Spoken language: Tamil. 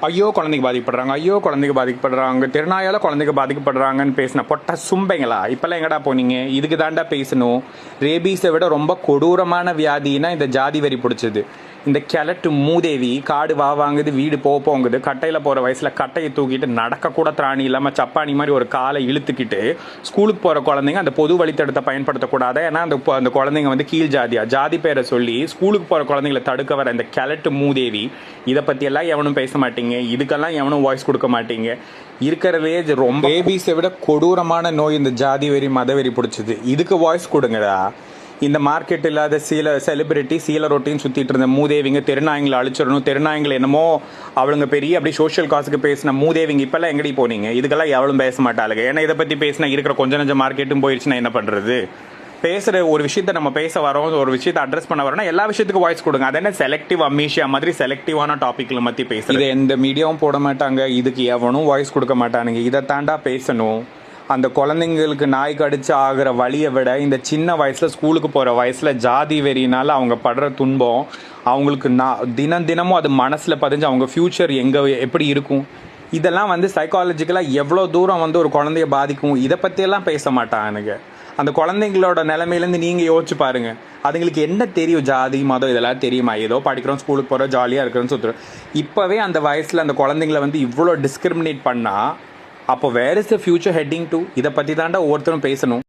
ஐயோ குழந்தைக்கு பாதிக்கப்படுறாங்க, ஐயோ குழந்தைக்கு பாதிக்கப்படுறாங்க, திருநாயால் குழந்தைக்கு பாதிக்கப்படுறாங்கன்னு பேசின பொட்ட சும்பைங்களா? இப்போல்லாம் எங்கடா போனீங்க? இதுக்கு தாண்டா பேசணும். ரேபீஸை விட ரொம்ப கொடூரமான வியாதினா இந்த ஜாதி வரி பிடிச்சது. இந்த கிழட்டு மூதேவி காடு வாங்குது, வீடு போங்குது, கட்டையில் போகிற வயசில் கட்டையை தூக்கிட்டு நடக்கக்கூட திராணி இல்லாமல் சப்பானி மாதிரி ஒரு காலை இழுத்துக்கிட்டு ஸ்கூலுக்கு போகிற குழந்தைங்க அந்த பொது வழித்தடத்தை பயன்படுத்தக்கூடாது. ஏன்னா அந்த குழந்தைங்க வந்து கீழ் ஜாதியா ஜாதி பேரை சொல்லி ஸ்கூலுக்கு போகிற குழந்தைங்களை தடுக்க வர இந்த கிழட்டு மூதேவி. இதை பற்றியெல்லாம் எவனும் பேச மாட்டீங்க, இதுக்கெல்லாம் எவனும் வாய்ஸ் கொடுக்க மாட்டீங்க. இருக்கிறதே ரொம்ப பேபிஸை விட கொடூரமான நோய் இந்த ஜாதி வெறி மதவெறி பிடிச்சது. இதுக்கு வாய்ஸ் கொடுங்கடா. இந்த மார்க்கெட் இல்லாத சில செலிபிரிட்டி சீல ரொட்டின்னு சுற்றிட்டு இருந்த மூதேவிங்க தெருநாயங்களை அழிச்சிடணும், தெருநாயங்களை என்னமோ அவளுங்க பெரிய அப்படி சோஷியல் காசுக்கு பேசின மூதேவிங்க இப்போல்லாம் எங்கடி போனீங்க? இதுக்கெல்லாம் எவளும் பேச மாட்டாளுங்க. ஏன்னா இதை பற்றி பேசினா இருக்கிற கொஞ்சம் நஞ்சம் மார்க்கெட்டும் போயிடுச்சுன்னா என்ன பண்ணுறது? பேசுகிற ஒரு விஷயத்தை நம்ம பேச வரோம், ஒரு விஷயத்தை அட்ரஸ் பண்ண வரோம்னா எல்லா விஷயத்துக்கும் வாய்ஸ் கொடுங்க. அது என்ன செலக்டிவ் அமீஷியா மாதிரி செலக்டிவான டாப்பிக்கில் பற்றி பேசுகிறது? இதை எந்த மீடியாவும் போட மாட்டாங்க, இதுக்கு எவனும் வாய்ஸ் கொடுக்க மாட்டானுங்க. இதை தாண்டா பேசணும். அந்த குழந்தைங்களுக்கு நாய் கடிச்சு ஆகிற வழியை விட இந்த சின்ன வயசில் ஸ்கூலுக்கு போகிற வயசில் ஜாதி வெறினால அவங்க படுற துன்பம் அவங்களுக்கு தினமும் அது மனசில் பதிஞ்சு அவங்க ஃப்யூச்சர் எப்படி இருக்கும்? இதெல்லாம் வந்து சைக்காலஜிக்கலாக எவ்வளோ தூரம் வந்து ஒரு குழந்தைய பாதிக்கும், இதை பற்றியெல்லாம் பேச மாட்டானுங்க. அந்த குழந்தைங்களோட நிலைமையிலேருந்து நீங்கள் யோசிச்சு பாருங்கள். அதுங்களுக்கு என்ன தெரியும்? ஜாதி மதம் இதெல்லாம் தெரியுமா? ஏதோ படிக்கிறோம், ஸ்கூலுக்கு போகிறோம், ஜாலியாக இருக்கிறோன்னு சுற்றுறோம். இப்போவே அந்த வயசில் அந்த குழந்தைங்களை வந்து இவ்வளோ டிஸ்கிரிமினேட் பண்ணால் அப்போ where is the future heading to? இதை பற்றி தாண்டா ஒவ்வொருத்தரும் பேசணும்.